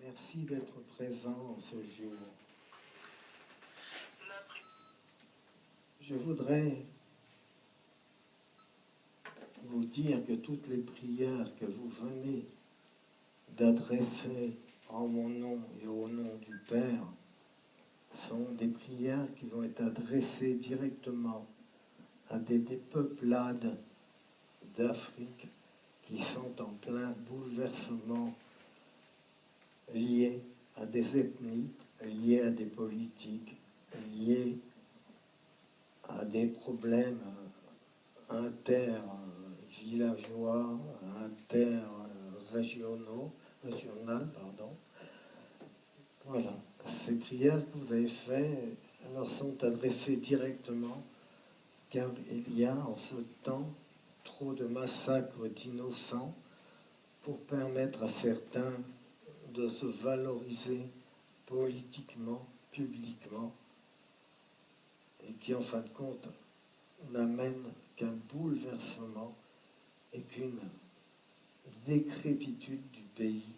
Merci d'être présent ce jour. Je voudrais vous dire que toutes les prières que vous venez d'adresser en mon nom et au nom du Père sont des prières qui vont être adressées directement à des peuplades d'Afrique qui sont en plein bouleversement liés à des ethnies, liés à des politiques, liés à des problèmes inter-villageois, inter-régionaux, Voilà. Ces prières que vous avez faites leur sont adressées directement, car il y a en ce temps trop de massacres d'innocents pour permettre à certains de se valoriser politiquement, publiquement, et qui en fin de compte n'amène qu'un bouleversement et qu'une décrépitude du pays.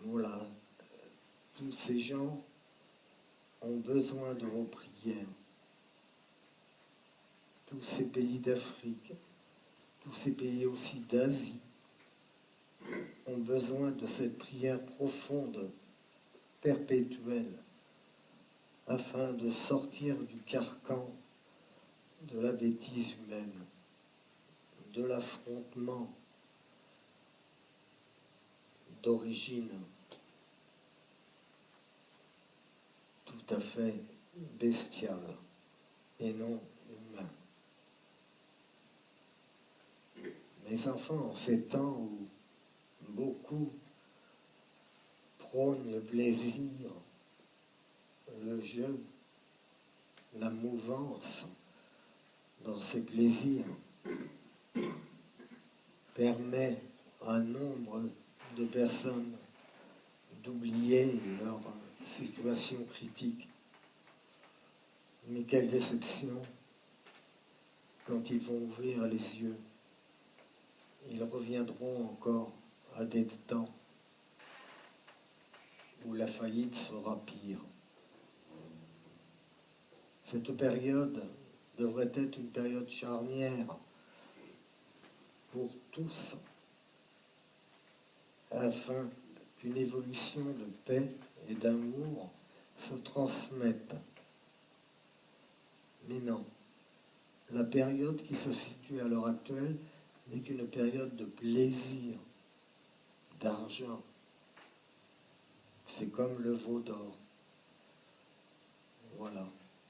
Voilà, tous ces gens ont besoin de vos prières. Tous ces pays d'Afrique, tous ces pays aussi d'Asie ont besoin de cette prière profonde, perpétuelle, afin de sortir du carcan de la bêtise humaine, de l'affrontement d'origine tout à fait bestiale et non humain. Mes enfants, en ces temps où beaucoup prônent le plaisir, le jeu, la mouvance dans ces plaisirs, permet à un nombre de personnes d'oublier leur situation critique. Mais quelle déception quand ils vont ouvrir les yeux. Ils reviendront encore à des temps où la faillite sera pire. Cette période devrait être une période charnière pour tous, afin qu'une évolution de paix et d'amour se transmette. Mais non, la période qui se situe à l'heure actuelle n'est qu'une période de plaisir, d'argent. C'est comme le veau d'or. Voilà,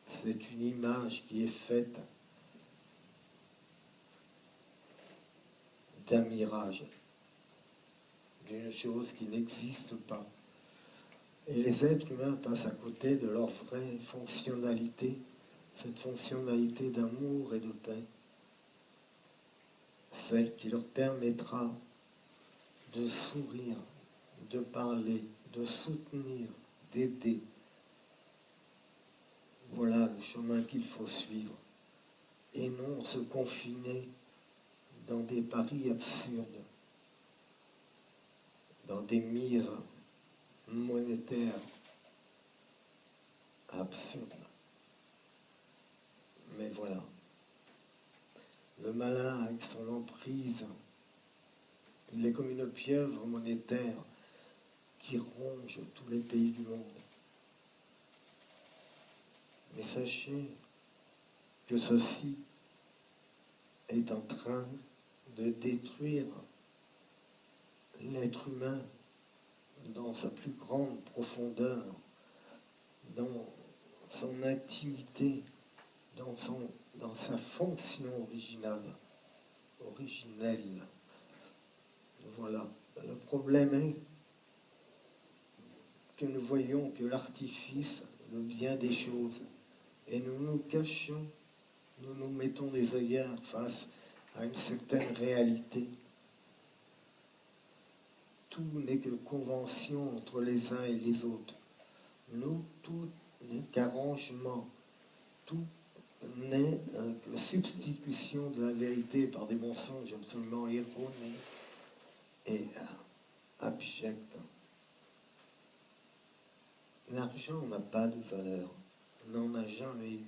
c'est une image qui est faite d'un mirage, d'une chose qui n'existe pas. Et les êtres humains passent à côté de leur vraie fonctionnalité, cette fonctionnalité d'amour et de paix, celle qui leur permettra de sourire, de parler, de soutenir, d'aider. Voilà le chemin qu'il faut suivre, et non se confiner dans des paris absurdes, dans des mises monétaires absurdes. Mais voilà, le malin avec son emprise, il est comme une pieuvre monétaire qui ronge tous les pays du monde. Mais sachez que ceci est en train de détruire l'être humain dans sa plus grande profondeur, dans son intimité, dans sa fonction originelle. Voilà. Le problème est que nous voyons que l'artifice de bien des choses, et nous nous cachons, nous nous mettons des œillères face à une certaine réalité. Tout n'est que convention entre les uns et les autres. Nous, tout n'est qu'arrangement. Tout n'est que substitution de la vérité par des mensonges absolument erronés. Et abjecte. L'argent n'a pas de valeur, n'en a jamais eu.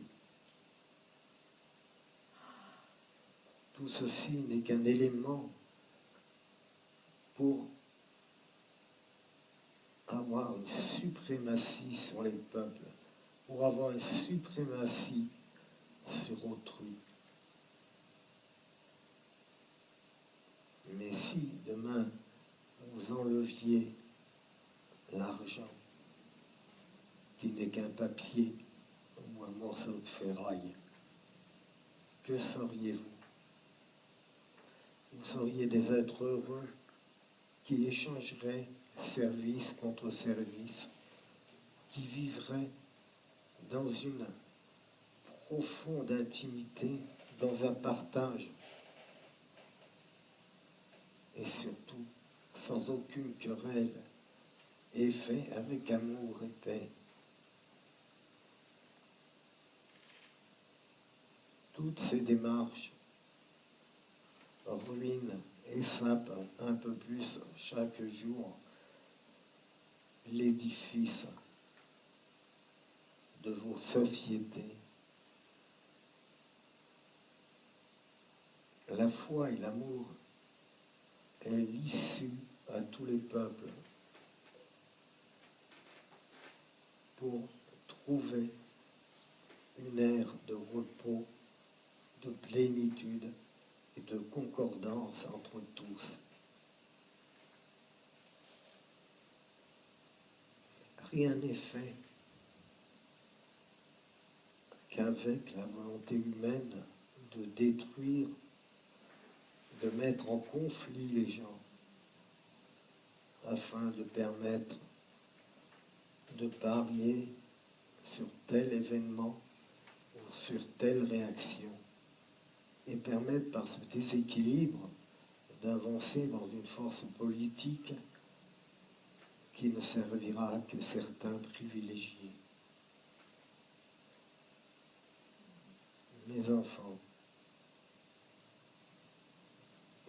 Tout ceci n'est qu'un élément pour avoir une suprématie sur les peuples, pour avoir une suprématie sur autrui. Mais si demain vous enleviez l'argent, qui n'est qu'un papier ou un morceau de ferraille, que seriez-vous? Vous seriez des êtres heureux qui échangeraient service contre service, qui vivraient dans une profonde intimité, dans un partage, et surtout sans aucune querelle, et fait avec amour et paix. Toutes ces démarches ruinent et sapent un peu plus chaque jour l'édifice de vos sociétés. La foi et l'amour est l'issue à tous les peuples pour trouver une ère de repos, de plénitude et de concordance entre tous. Rien n'est fait qu'avec la volonté humaine de détruire, de mettre en conflit les gens, afin de permettre de parier sur tel événement ou sur telle réaction, et permettre par ce déséquilibre d'avancer dans une force politique qui ne servira que certains privilégiés. Mes enfants,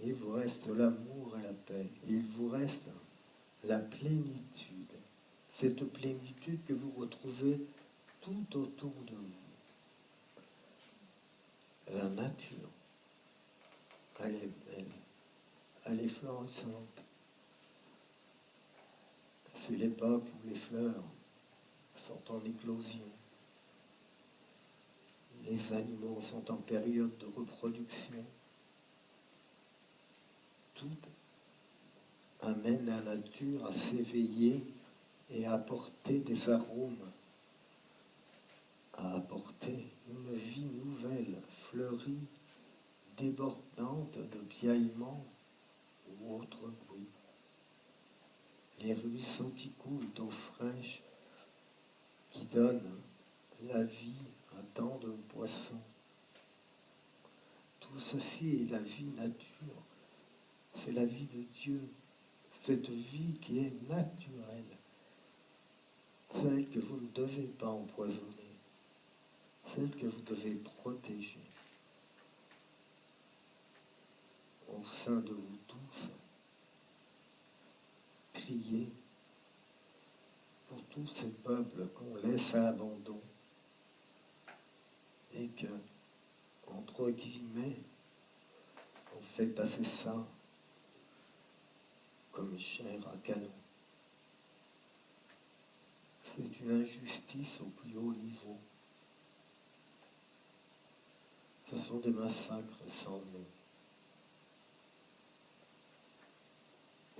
il vous reste l'amour et la paix, il vous reste la plénitude, cette plénitude que vous retrouvez tout autour de vous. La nature, elle est belle, elle est florissante. C'est l'époque où les fleurs sont en éclosion. Les animaux sont en période de reproduction. Tout amène la nature à s'éveiller et à apporter des arômes, à apporter une vie nouvelle, fleurie, débordante de piaillements ou autres bruits. Les ruisseaux qui coulent d'eau fraîche, qui donnent la vie à tant de poissons. Tout ceci est la vie nature, c'est la vie de Dieu, cette vie qui est naturelle, celle que vous ne devez pas empoisonner, celle que vous devez protéger. Au sein de vous tous, priez pour tous ces peuples qu'on laisse à l'abandon et que, entre guillemets, on fait passer ça comme chair à canon. C'est une injustice au plus haut niveau. Ce sont des massacres sans nom.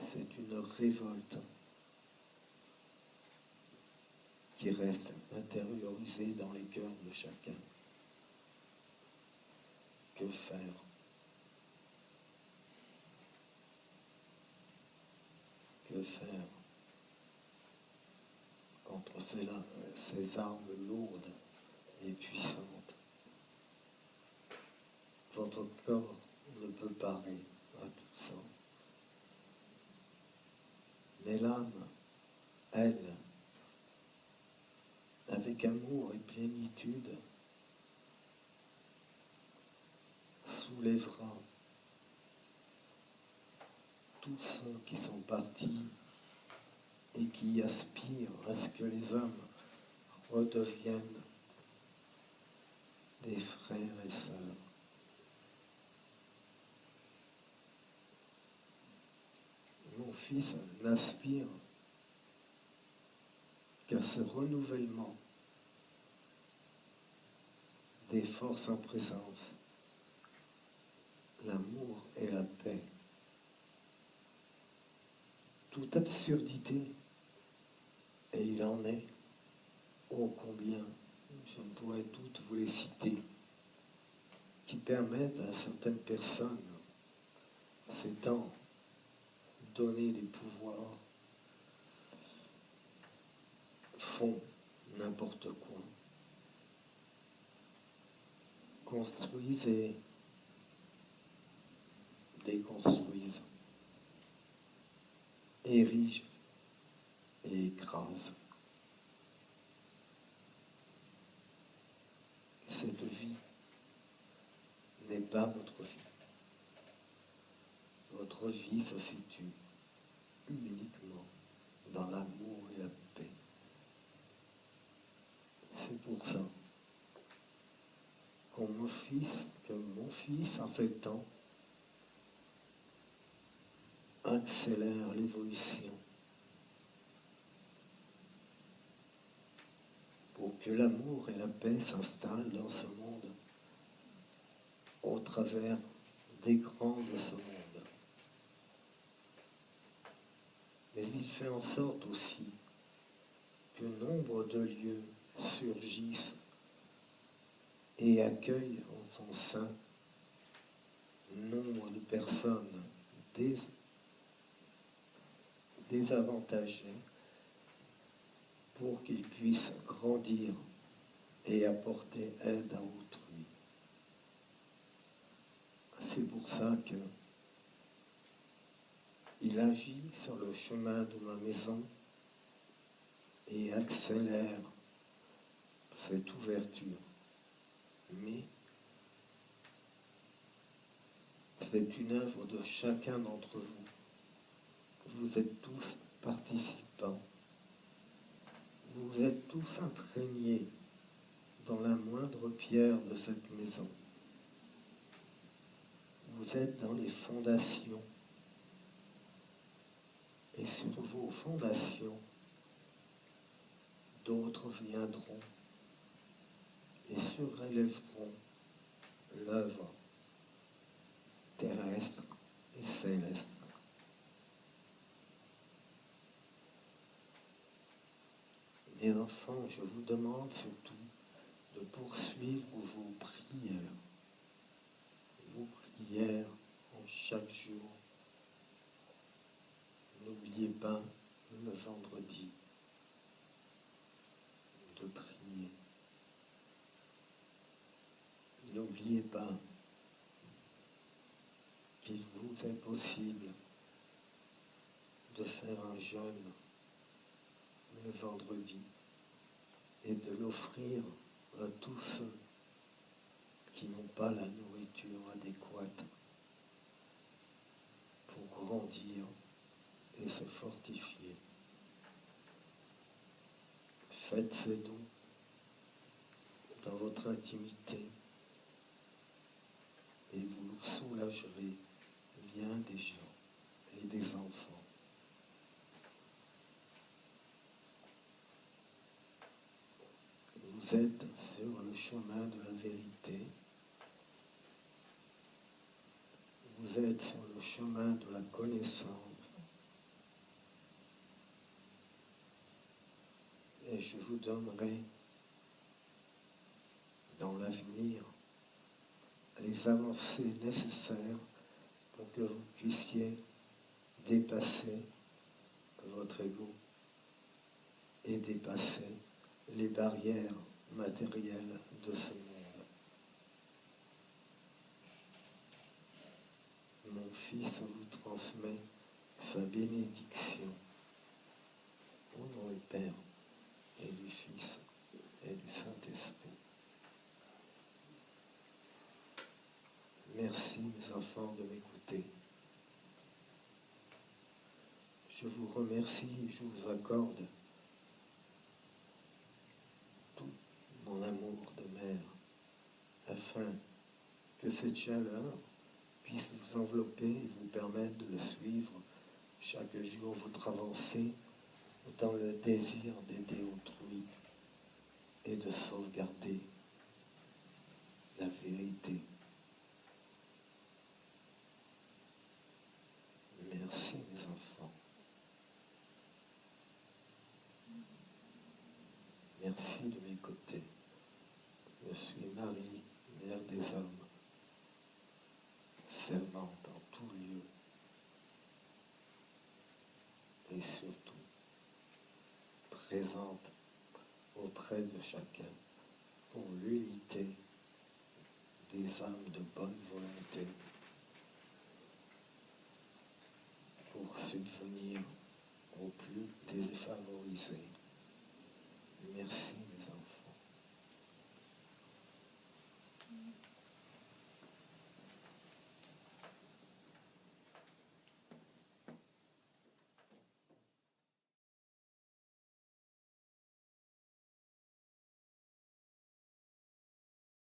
C'est une révolte qui reste intériorisée dans les cœurs de chacun. Que faire? Que faire contre ces armes lourdes et puissantes? Votre corps ne peut parer à tout ça. Mais l'âme, elle, avec amour et plénitude, soulèvera tout tous ceux qui sont partis et qui aspirent à ce que les hommes redeviennent des frères et sœurs. Mon fils n'aspire qu'à ce renouvellement des forces en présence, l'amour et la paix. Toute absurdité, et il en est, ô combien, je ne pourrais toutes vous les citer, qui permettent à certaines personnes, s'étant donné des pouvoirs, font n'importe quoi, construisent et déconstruisent, érigent et écrasent. Cette vie n'est pas votre vie. Votre vie se situe uniquement dans l'amour et la paix. C'est pour ça que mon fils, en ce temps, accélère l'évolution pour que l'amour et la paix s'installent dans ce monde au travers des grands de ce monde. Mais il fait en sorte aussi que nombre de lieux surgissent et accueillent en son sein nombre de personnes désavantagées pour qu'ils puissent grandir et apporter aide à autrui. C'est pour ça qu'il agit sur le chemin de ma maison et accélère cette ouverture. Mais c'est une œuvre de chacun d'entre vous. Vous êtes tous participants. Vous êtes tous imprégnés dans la moindre pierre de cette maison. Vous êtes dans les fondations. Et sur vos fondations, d'autres viendront et surélèveront l'œuvre terrestre et céleste. Mes enfants, je vous demande surtout de poursuivre vos prières en chaque jour. N'oubliez pas le vendredi de prier. N'oubliez pas qu'il vous est possible de faire un jeûne le vendredi et de l'offrir à tous ceux qui n'ont pas la nourriture adéquate pour grandir et se fortifier. Faites ces dons dans votre intimité et vous soulagerez bien des gens et des enfants. Vous êtes sur le chemin de la vérité. Vous êtes sur le chemin de la connaissance. Et je vous donnerai dans l'avenir les avancées nécessaires pour que vous puissiez dépasser votre ego et dépasser les barrières matérielles de ce monde. Mon Fils vous transmet sa bénédiction au nom du Père et du Fils et du Saint-Esprit. Merci, mes enfants, de m'écouter. je vous remercie, je vous accorde tout mon amour de mère, afin que cette chaleur puisse vous envelopper et vous permettre de suivre chaque jour votre avancée dans le désir d'aider autrui et de sauvegarder la vérité. Merci mes enfants. Merci de mes côtés. Je suis Marie, mère des hommes, servante en tout lieu et surtout présente auprès de chacun pour l'unité des âmes de bonne volonté, pour subvenir aux plus défavorisés.